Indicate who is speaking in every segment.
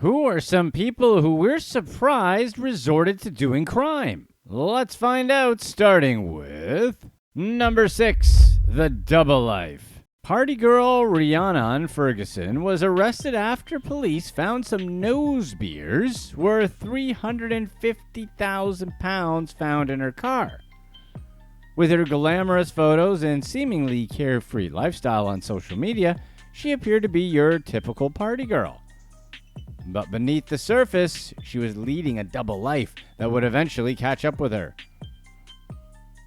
Speaker 1: Who are some people who we're surprised resorted to doing crime? Let's find out, starting with number 6, the double life. Party girl Rhiannon Ferguson was arrested after police found some nose beers worth £350,000 found in her car. With her glamorous photos and seemingly carefree lifestyle on social media, she appeared to be your typical party girl. But beneath the surface, she was leading a double life that would eventually catch up with her.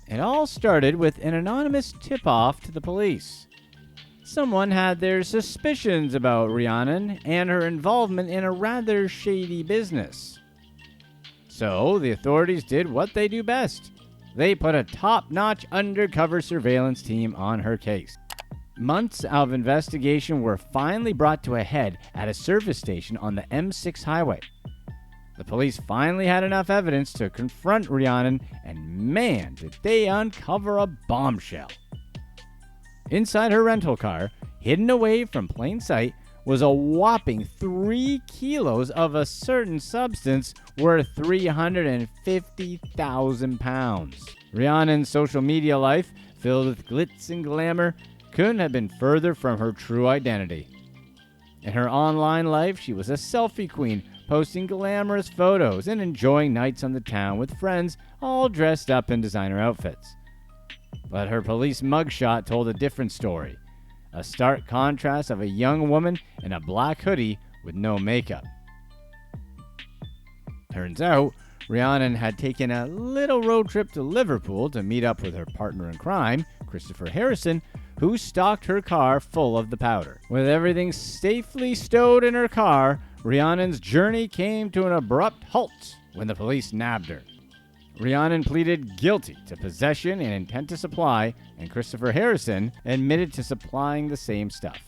Speaker 1: It all started with an anonymous tip-off to the police. Someone had their suspicions about Rhiannon and her involvement in a rather shady business. So the authorities did what they do best. They put a top-notch undercover surveillance team on her case. Months of investigation were finally brought to a head at a service station on the M6 highway. The police finally had enough evidence to confront Rhiannon, and man, did they uncover a bombshell. Inside her rental car, hidden away from plain sight, was a whopping 3 kilos of a certain substance worth £350,000. Rhiannon's social media life, filled with glitz and glamour, couldn't have been further from her true identity. In her online life, she was a selfie queen, posting glamorous photos and enjoying nights on the town with friends, all dressed up in designer outfits. But her police mugshot told a different story. A stark contrast of a young woman in a black hoodie with no makeup. Turns out, Rhiannon had taken a little road trip to Liverpool to meet up with her partner in crime, Christopher Harrison, who stocked her car full of the powder. With everything safely stowed in her car, Rhiannon's journey came to an abrupt halt when the police nabbed her. Rhiannon pleaded guilty to possession and intent to supply, and Christopher Harrison admitted to supplying the same stuff.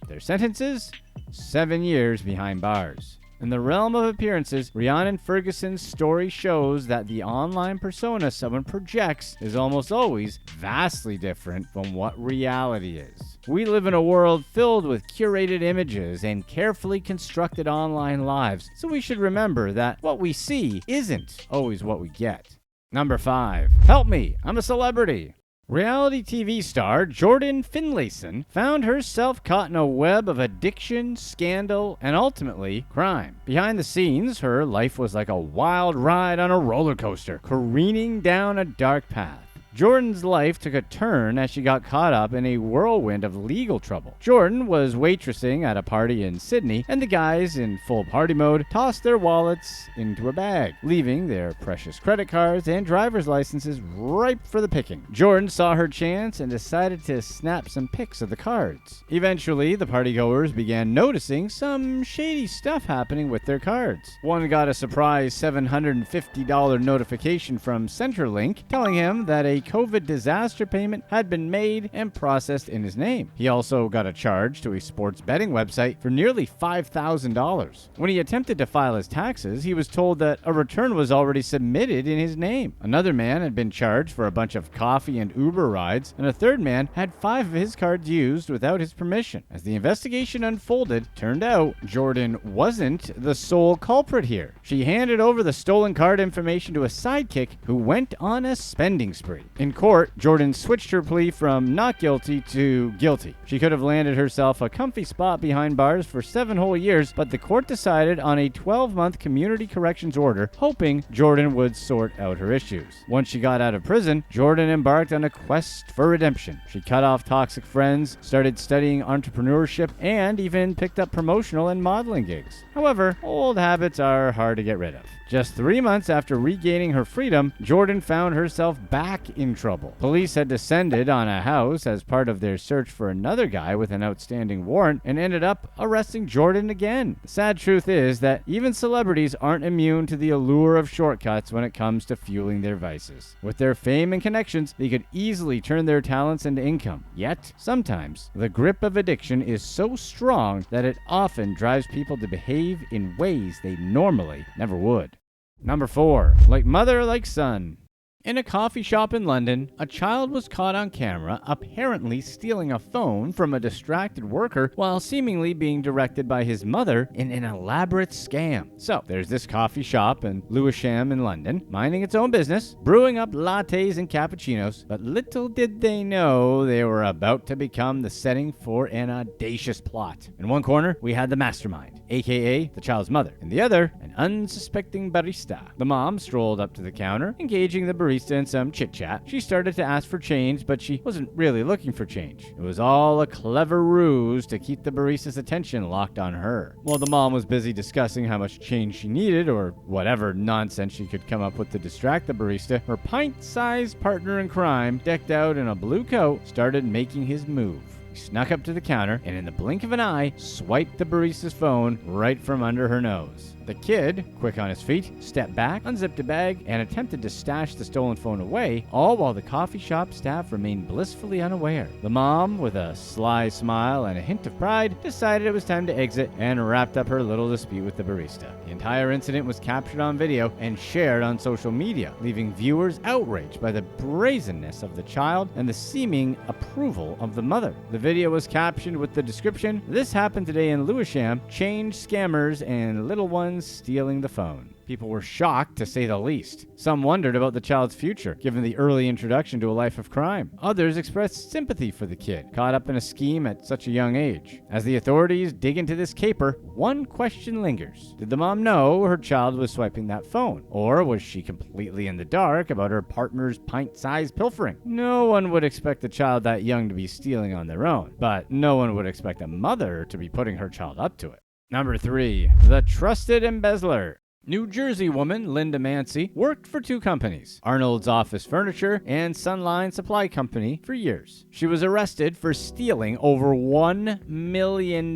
Speaker 1: Their sentences? 7 years behind bars. In the realm of appearances, Rhiannon Ferguson's story shows that the online persona someone projects is almost always vastly different from what reality is. We live in a world filled with curated images and carefully constructed online lives, so we should remember that what we see isn't always what we get. Number 5. Help me, I'm a celebrity. Reality TV star Jordan Finlayson found herself caught in a web of addiction, scandal, and ultimately crime. Behind the scenes, her life was like a wild ride on a roller coaster, careening down a dark path. Jordan's life took a turn as she got caught up in a whirlwind of legal trouble. Jordan was waitressing at a party in Sydney, and the guys, in full party mode, tossed their wallets into a bag, leaving their precious credit cards and driver's licenses ripe for the picking. Jordan saw her chance and decided to snap some pics of the cards. Eventually, the partygoers began noticing some shady stuff happening with their cards. One got a surprise $750 notification from Centrelink telling him that a COVID disaster payment had been made and processed in his name. He also got a charge to a sports betting website for nearly $5,000. When he attempted to file his taxes, he was told that a return was already submitted in his name. Another man had been charged for a bunch of coffee and Uber rides, and a third man had 5 of his cards used without his permission. As the investigation unfolded, turned out Jordan wasn't the sole culprit here. She handed over the stolen card information to a sidekick who went on a spending spree. In court, Jordan switched her plea from not guilty to guilty. She could have landed herself a comfy spot behind bars for 7 whole years, but the court decided on a 12-month community corrections order, hoping Jordan would sort out her issues. Once she got out of prison, Jordan embarked on a quest for redemption. She cut off toxic friends, started studying entrepreneurship, and even picked up promotional and modeling gigs. However, old habits are hard to get rid of. Just 3 months after regaining her freedom, Jordan found herself back in trouble. Police had descended on a house as part of their search for another guy with an outstanding warrant and ended up arresting Jordan again. The sad truth is that even celebrities aren't immune to the allure of shortcuts when it comes to fueling their vices. With their fame and connections, they could easily turn their talents into income. Yet, sometimes, the grip of addiction is so strong that it often drives people to behave in ways they normally never would. Number 4. Like mother, like son. In a coffee shop in London, a child was caught on camera apparently stealing a phone from a distracted worker while seemingly being directed by his mother in an elaborate scam. So, there's this coffee shop in Lewisham in London, minding its own business, brewing up lattes and cappuccinos, but little did they know they were about to become the setting for an audacious plot. In one corner, we had the mastermind, aka the child's mother. In the other, an unsuspecting barista. The mom strolled up to the counter, engaging the barista in some chit-chat. She started to ask for change, but she wasn't really looking for change. It was all a clever ruse to keep the barista's attention locked on her. While the mom was busy discussing how much change she needed, or whatever nonsense she could come up with to distract the barista, her pint-sized partner in crime, decked out in a blue coat, started making his move. He snuck up to the counter and in the blink of an eye, swiped the barista's phone right from under her nose. The kid, quick on his feet, stepped back, unzipped a bag, and attempted to stash the stolen phone away, all while the coffee shop staff remained blissfully unaware. The mom, with a sly smile and a hint of pride, decided it was time to exit and wrapped up her little dispute with the barista. The entire incident was captured on video and shared on social media, leaving viewers outraged by the brazenness of the child and the seeming approval of the mother. The video was captioned with the description, "This happened today in Lewisham, change scammers and little ones stealing the phone." People were shocked, to say the least. Some wondered about the child's future, given the early introduction to a life of crime. Others expressed sympathy for the kid, caught up in a scheme at such a young age. As the authorities dig into this caper, one question lingers. Did the mom know her child was swiping that phone? Or was she completely in the dark about her partner's pint-sized pilfering? No one would expect a child that young to be stealing on their own, but no one would expect a mother to be putting her child up to it. Number 3. The Trusted Embezzler. New Jersey woman Linda Mancy worked for two companies, Arnold's Office Furniture and Sunline Supply Company, for years. She was arrested for stealing over $1 million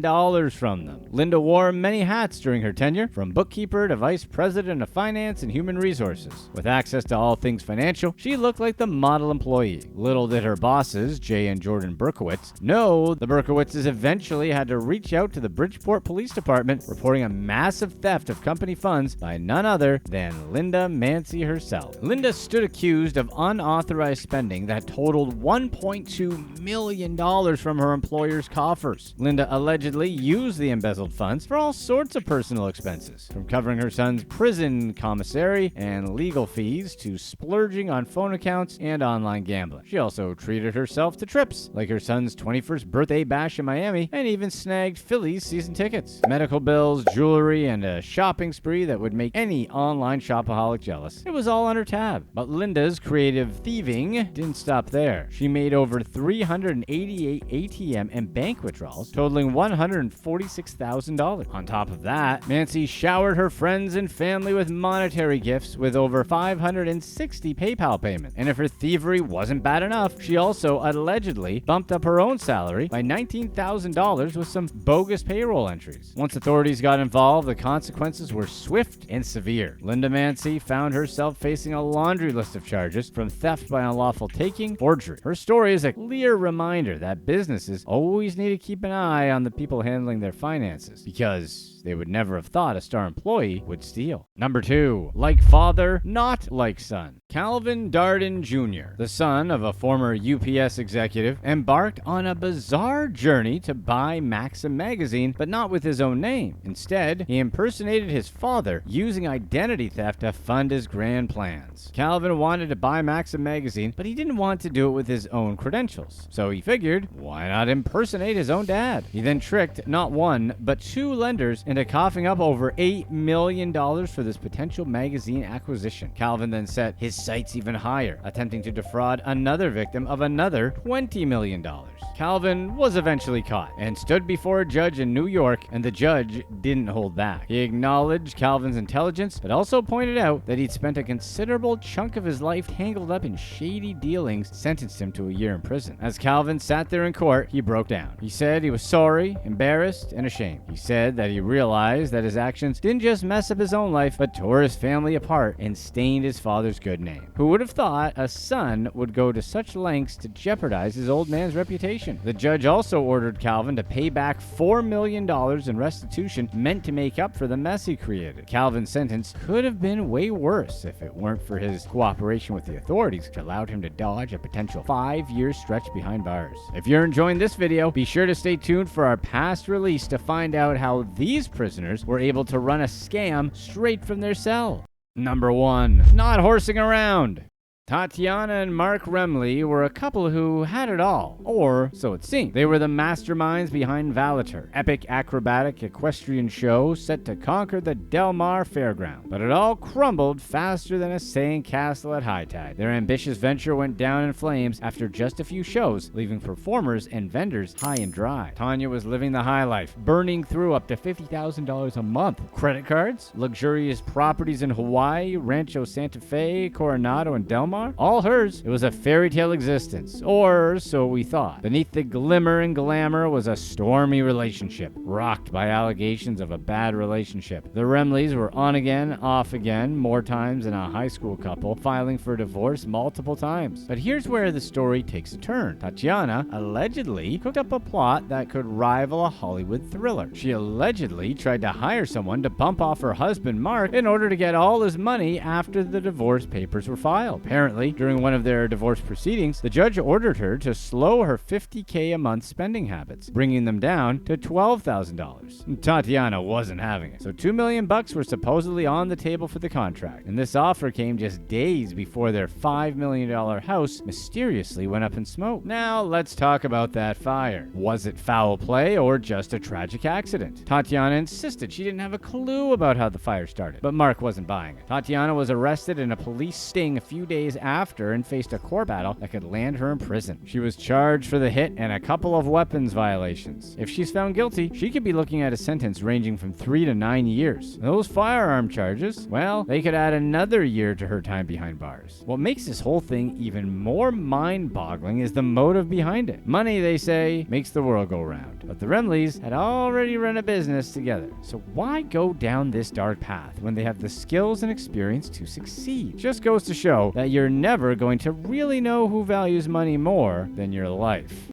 Speaker 1: from them. Linda wore many hats during her tenure, from bookkeeper to vice president of finance and human resources. With access to all things financial, she looked like the model employee. Little did her bosses, Jay and Jordan Berkowitz, know the Berkowitzes eventually had to reach out to the Bridgeport Police Department, reporting a massive theft of company funds by none other than Linda Mancy herself. Linda stood accused of unauthorized spending that totaled $1.2 million from her employer's coffers. Linda allegedly used the embezzled funds for all sorts of personal expenses, from covering her son's prison commissary and legal fees to splurging on phone accounts and online gambling. She also treated herself to trips, like her son's 21st birthday bash in Miami, and even snagged Phillies season tickets, medical bills, jewelry, and a shopping spree that would make any online shopaholic jealous. It was all on her tab. But Linda's creative thieving didn't stop there. She made over 388 ATM and bank withdrawals, totaling $146,000. On top of that, Mancy showered her friends and family with monetary gifts with over 560 PayPal payments. And if her thievery wasn't bad enough, she also allegedly bumped up her own salary by $19,000 with some bogus payroll entries. Once authorities got involved, the consequences were swift and severe. Linda Mancy found herself facing a laundry list of charges, from theft by unlawful taking, forgery. Her story is a clear reminder that businesses always need to keep an eye on the people handling their finances, because they would never have thought a star employee would steal. Number 2. Like father, not like son. Calvin Darden Jr., the son of a former UPS executive, embarked on a bizarre journey to buy Maxim magazine, but not with his own name. Instead, he impersonated his father, using identity theft to fund his grand plans. Calvin wanted to buy Maxim magazine, but he didn't want to do it with his own credentials. So he figured, why not impersonate his own dad? He then tricked not one, but two lenders into coughing up over $8 million for this potential magazine acquisition. Calvin then set his sights even higher, attempting to defraud another victim of another $20 million. Calvin was eventually caught and stood before a judge in New York, and the judge didn't hold back. He acknowledged Calvin's intelligence, but also pointed out that he'd spent a considerable chunk of his life tangled up in shady dealings, sentenced him to a year in prison. As Calvin sat there in court, he broke down. He said he was sorry, embarrassed, and ashamed. He said that he realized that his actions didn't just mess up his own life, but tore his family apart and stained his father's good name. Who would have thought a son would go to such lengths to jeopardize his old man's reputation? The judge also ordered Calvin to pay back $4 million in restitution, meant to make up for the mess he created. Calvin Calvin's sentence could have been way worse if it weren't for his cooperation with the authorities, which allowed him to dodge a potential 5-year stretch behind bars. If you're enjoying this video, be sure to stay tuned for our past release to find out how these prisoners were able to run a scam straight from their cell. Number 1. Not horsing around. Tatiana and Mark Remley were a couple who had it all, or so it seemed. They were the masterminds behind Valater, epic acrobatic equestrian show set to conquer the Del Mar Fairground. But it all crumbled faster than a sand castle at high tide. Their ambitious venture went down in flames after just a few shows, leaving performers and vendors high and dry. Tanya was living the high life, burning through up to $50,000 a month. Credit cards, luxurious properties in Hawaii, Rancho Santa Fe, Coronado, and Del Mar, all hers. It was a fairy tale existence, or so we thought. Beneath the glimmer and glamour was a stormy relationship, rocked by allegations of a bad relationship. The Remleys were on again, off again, more times than a high school couple, filing for divorce multiple times. But here's where the story takes a turn. Tatiana allegedly cooked up a plot that could rival a Hollywood thriller. She allegedly tried to hire someone to bump off her husband Mark in order to get all his money after the divorce papers were filed. Apparently, during one of their divorce proceedings, the judge ordered her to slow her $50K a month spending habits, bringing them down to $12,000. Tatiana wasn't having it, so $2 million were supposedly on the table for the contract, and this offer came just days before their $5 million house mysteriously went up in smoke. Now, let's talk about that fire. Was it foul play or just a tragic accident? Tatiana insisted she didn't have a clue about how the fire started, but Mark wasn't buying it. Tatiana was arrested in a police sting a few days after and faced a court battle that could land her in prison. She was charged for the hit and a couple of weapons violations. If she's found guilty, she could be looking at a sentence ranging from 3 to 9 years. Those firearm charges, well, they could add another year to her time behind bars. What makes this whole thing even more mind-boggling is the motive behind it. Money, they say, makes the world go round. But the Remleys had already run a business together. So why go down this dark path when they have the skills and experience to succeed? Just goes to show that you're never going to really know who values money more than your life.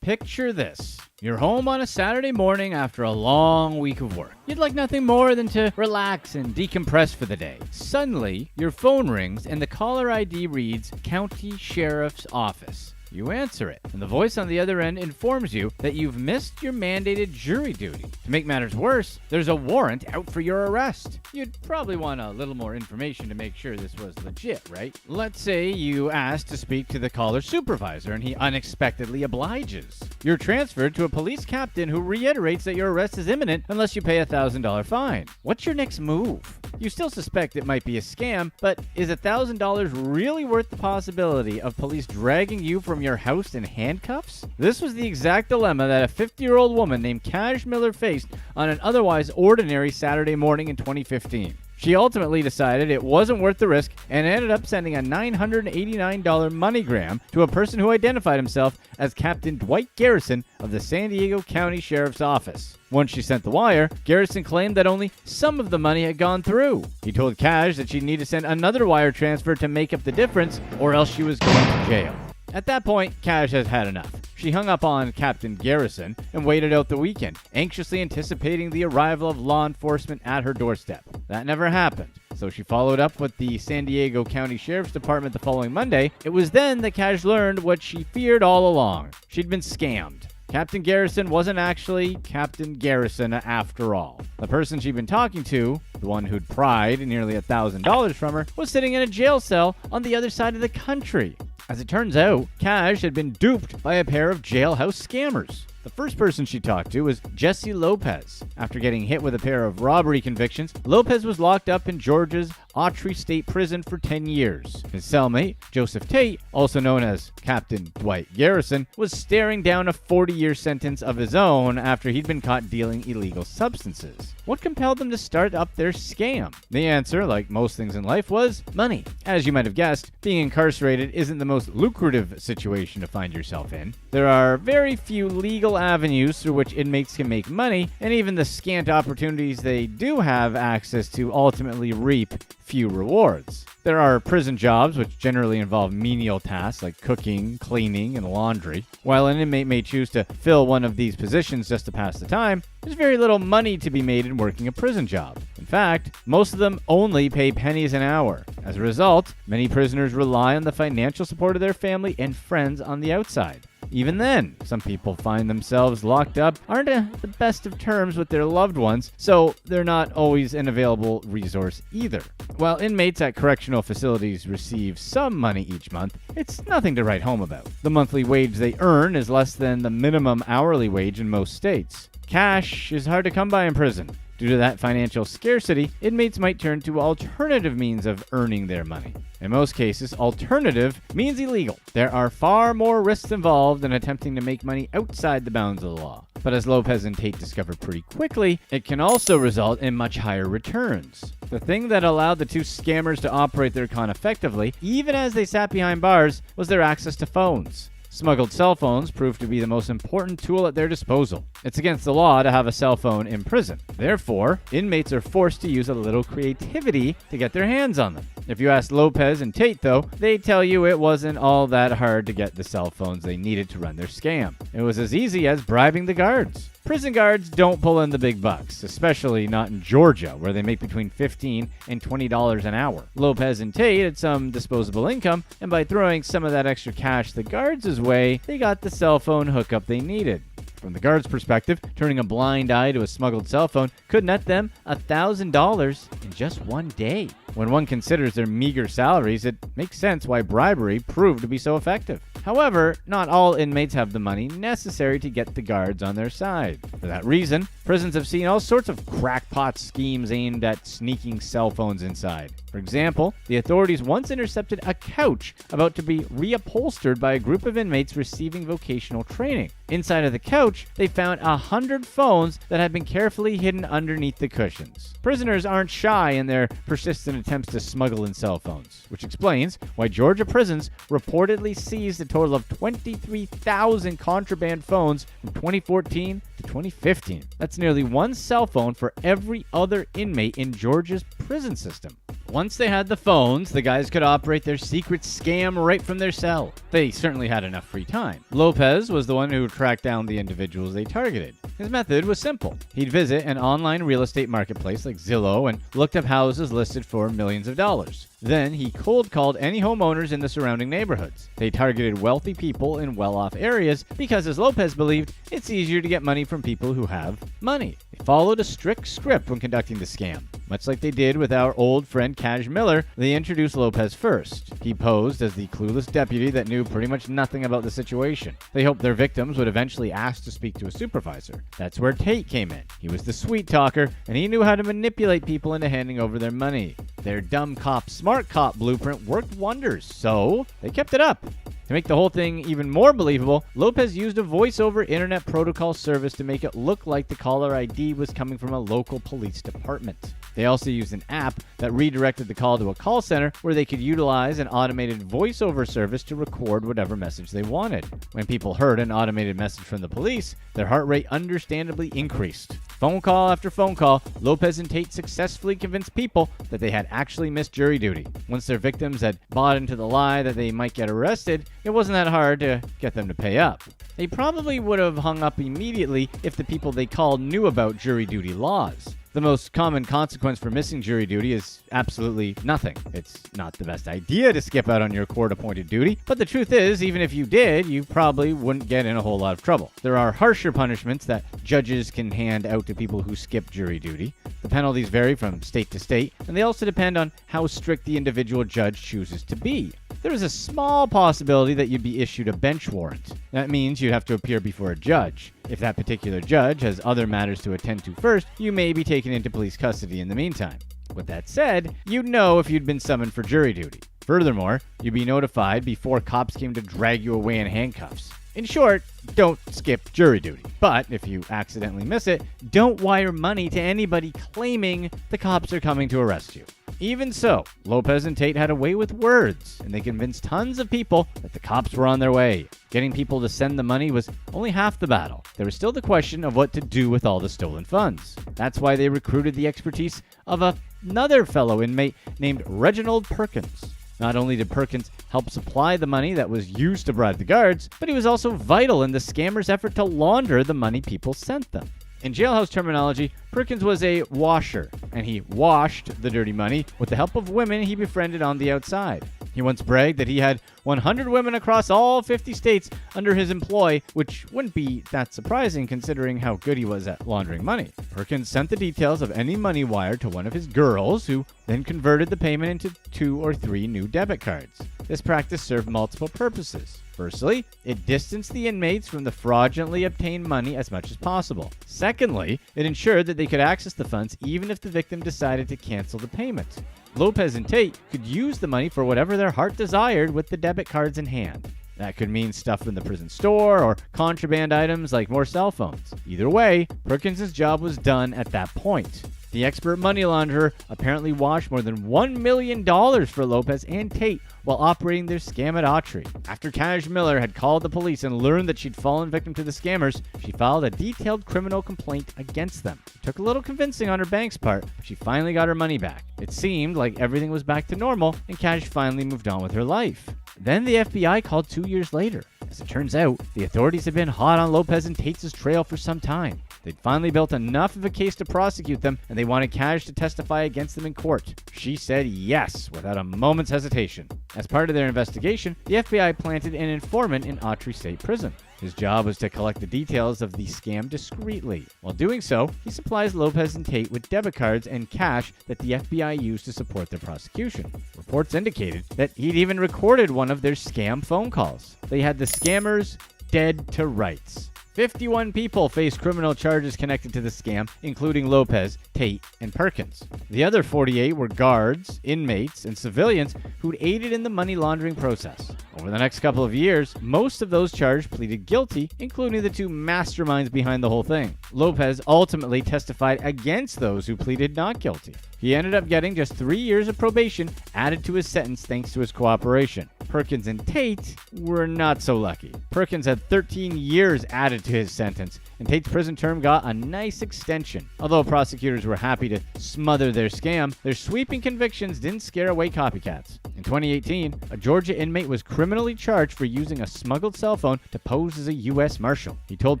Speaker 1: Picture this. You're home on a Saturday morning after a long week of work. You'd like nothing more than to relax and decompress for the day. Suddenly, your phone rings and the caller ID reads County Sheriff's Office. You answer it, and the voice on the other end informs you that you've missed your mandated jury duty. To make matters worse, there's a warrant out for your arrest. You'd probably want a little more information to make sure this was legit, right? Let's say you ask to speak to the caller's supervisor, and he unexpectedly obliges. You're transferred to a police captain who reiterates that your arrest is imminent unless you pay a $1,000 fine. What's your next move? You still suspect it might be a scam, but is $1,000 really worth the possibility of police dragging you from your house in handcuffs? This was the exact dilemma that a 50-year-old woman named Cash Miller faced on an otherwise ordinary Saturday morning in 2015. She ultimately decided it wasn't worth the risk and ended up sending a $989 MoneyGram to a person who identified himself as Captain Dwight Garrison of the San Diego County Sheriff's Office. Once she sent the wire, Garrison claimed that only some of the money had gone through. He told Cash that she'd need to send another wire transfer to make up the difference, or else she was going to jail. At that point, Cash has had enough. She hung up on Captain Garrison and waited out the weekend, anxiously anticipating the arrival of law enforcement at her doorstep. That never happened, so she followed up with the San Diego County Sheriff's Department the following Monday. It was then that Cash learned what she feared all along. She'd been scammed. Captain Garrison wasn't actually Captain Garrison after all. The person she'd been talking to, the one who'd pried nearly $1,000 from her, was sitting in a jail cell on the other side of the country. As it turns out, Cash had been duped by a pair of jailhouse scammers. The first person she talked to was Jesse Lopez. After getting hit with a pair of robbery convictions, Lopez was locked up in Georgia's Autry State Prison for 10 years. His cellmate, Joseph Tate, also known as Captain Dwight Garrison, was staring down a 40-year sentence of his own after he'd been caught dealing illegal substances. What compelled them to start up their scam? The answer, like most things in life, was money. As you might have guessed, being incarcerated isn't the most lucrative situation to find yourself in. There are very few legal avenues through which inmates can make money, and even the scant opportunities they do have access to ultimately reap few rewards. There are prison jobs which generally involve menial tasks like cooking, cleaning, and laundry. While an inmate may choose to fill one of these positions just to pass the time, there's very little money to be made in working a prison job. In fact, most of them only pay pennies an hour. As a result, many prisoners rely on the financial support of their family and friends on the outside. Even then, some people find themselves locked up, aren't at the best of terms with their loved ones, so they're not always an available resource either. While inmates at correctional facilities receive some money each month, it's nothing to write home about. The monthly wage they earn is less than the minimum hourly wage in most states. Cash is hard to come by in prison. Due to that financial scarcity, inmates might turn to alternative means of earning their money. In most cases, alternative means illegal. There are far more risks involved in attempting to make money outside the bounds of the law. But as Lopez and Tate discovered pretty quickly, it can also result in much higher returns. The thing that allowed the two scammers to operate their con effectively, even as they sat behind bars, was their access to phones. Smuggled cell phones proved to be the most important tool at their disposal. It's against the law to have a cell phone in prison. Therefore, inmates are forced to use a little creativity to get their hands on them. If you ask Lopez and Tate, though, they tell you it wasn't all that hard to get the cell phones they needed to run their scam. It was as easy as bribing the guards. Prison guards don't pull in the big bucks, especially not in Georgia, where they make between $15 and $20 an hour. Lopez and Tate had some disposable income, and by throwing some of that extra cash the guards' way, they got the cell phone hookup they needed. From the guards' perspective, turning a blind eye to a smuggled cell phone could net them $1,000 in just one day. When one considers their meager salaries, it makes sense why bribery proved to be so effective. However, not all inmates have the money necessary to get the guards on their side. For that reason, prisons have seen all sorts of crackpot schemes aimed at sneaking cell phones inside. For example, the authorities once intercepted a couch about to be reupholstered by a group of inmates receiving vocational training. Inside of the couch, they found 100 phones that had been carefully hidden underneath the cushions. Prisoners aren't shy in their persistent attempts to smuggle in cell phones, which explains why Georgia prisons reportedly seized a total of 23,000 contraband phones from 2014 to 2015. That's nearly one cell phone for every other inmate in Georgia's prison system. Once they had the phones, the guys could operate their secret scam right from their cell. They certainly had enough free time. Lopez was the one who tracked down the individuals they targeted. His method was simple. He'd visit an online real estate marketplace like Zillow and looked up houses listed for millions of dollars. Then he cold called any homeowners in the surrounding neighborhoods. They targeted wealthy people in well-off areas because, as Lopez believed, it's easier to get money from people who have money. They followed a strict script when conducting the scam. Much like they did with our old friend Cash Miller, they introduced Lopez first. He posed as the clueless deputy that knew pretty much nothing about the situation. They hoped their victims would eventually ask to speak to a supervisor. That's where Tate came in. He was the sweet talker, and he knew how to manipulate people into handing over their money. Their dumb cop, smart cop blueprint worked wonders, so they kept it up. To make the whole thing even more believable, Lopez used a voice-over internet protocol service to make it look like the caller ID was coming from a local police department. They also used an app that redirected the call to a call center where they could utilize an automated voice-over service to record whatever message they wanted. When people heard an automated message from the police, their heart rate understandably increased. Phone call after phone call, Lopez and Tate successfully convinced people that they had actually missed jury duty. Once their victims had bought into the lie that they might get arrested, it wasn't that hard to get them to pay up. They probably would have hung up immediately if the people they called knew about jury duty laws. The most common consequence for missing jury duty is absolutely nothing. It's not the best idea to skip out on your court-appointed duty, but the truth is, even if you did, you probably wouldn't get in a whole lot of trouble. There are harsher punishments that judges can hand out to people who skip jury duty. The penalties vary from state to state, and they also depend on how strict the individual judge chooses to be. There is a small possibility that you'd be issued a bench warrant. That means you'd have to appear before a judge. If that particular judge has other matters to attend to first, you may be taken into police custody in the meantime. With that said, you'd know if you'd been summoned for jury duty. Furthermore, you'd be notified before cops came to drag you away in handcuffs. In short, don't skip jury duty. But if you accidentally miss it, don't wire money to anybody claiming the cops are coming to arrest you. Even so, Lopez and Tate had a way with words, and they convinced tons of people that the cops were on their way. Getting people to send the money was only half the battle. There was still the question of what to do with all the stolen funds. That's why they recruited the expertise of a another fellow inmate named Reginald Perkins. Not only did Perkins help supply the money that was used to bribe the guards, but he was also vital in the scammers' effort to launder the money people sent them. In jailhouse terminology, Perkins was a washer, and he washed the dirty money with the help of women he befriended on the outside. He once bragged that he had 100 women across all 50 states under his employ, which wouldn't be that surprising considering how good he was at laundering money. Perkins sent the details of any money wired to one of his girls, who then converted the payment into 2 or 3 new debit cards. This practice served multiple purposes. Firstly, it distanced the inmates from the fraudulently obtained money as much as possible. Secondly, it ensured that they could access the funds even if the victim decided to cancel the payment. Lopez and Tate could use the money for whatever their heart desired with the debit cards in hand. That could mean stuff in the prison store or contraband items like more cell phones. Either way, Perkins' job was done at that point. The expert money launderer apparently washed more than $1 million for Lopez and Tate while operating their scam at Autry. After Cash Miller had called the police and learned that she'd fallen victim to the scammers, she filed a detailed criminal complaint against them. It took a little convincing on her bank's part, but she finally got her money back. It seemed like everything was back to normal, and Cash finally moved on with her life. Then the FBI called 2 years later. As it turns out, the authorities had been hot on Lopez and Tate's trail for some time. They'd finally built enough of a case to prosecute them, and they wanted Cash to testify against them in court. She said yes, without a moment's hesitation. As part of their investigation, the FBI planted an informant in Autry State Prison. His job was to collect the details of the scam discreetly. While doing so, he supplies Lopez and Tate with debit cards and cash that the FBI used to support their prosecution. Reports indicated that he'd even recorded one of their scam phone calls. They had the scammers dead to rights. 51 people faced criminal charges connected to the scam, including Lopez, Tate, and Perkins. The other 48 were guards, inmates, and civilians who'd aided in the money laundering process. Over the next couple of years, most of those charged pleaded guilty, including the 2 masterminds behind the whole thing. Lopez ultimately testified against those who pleaded not guilty. He ended up getting just 3 years of probation added to his sentence thanks to his cooperation. Perkins and Tate were not so lucky. Perkins had 13 years added to his sentence, and Tate's prison term got a nice extension. Although prosecutors were happy to smother their scam, their sweeping convictions didn't scare away copycats. In 2018, a Georgia inmate was criminally charged for using a smuggled cell phone to pose as a U.S. Marshal. He told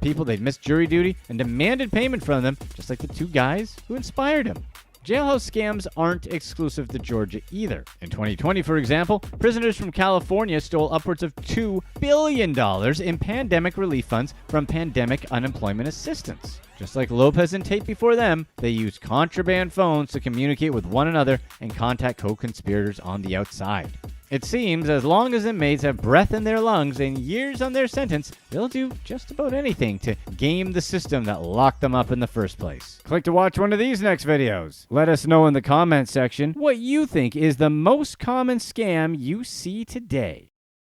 Speaker 1: people they'd missed jury duty and demanded payment from them, just like the 2 guys who inspired him. Jailhouse scams aren't exclusive to Georgia either. In 2020, for example, prisoners from California stole upwards of $2 billion in pandemic relief funds from pandemic unemployment assistance. Just like Lopez and Tate before them, they used contraband phones to communicate with one another and contact co-conspirators on the outside. It seems as long as inmates have breath in their lungs and years on their sentence, they'll do just about anything to game the system that locked them up in the first place. Click to watch one of these next videos. Let us know in the comments section what you think is the most common scam you see today.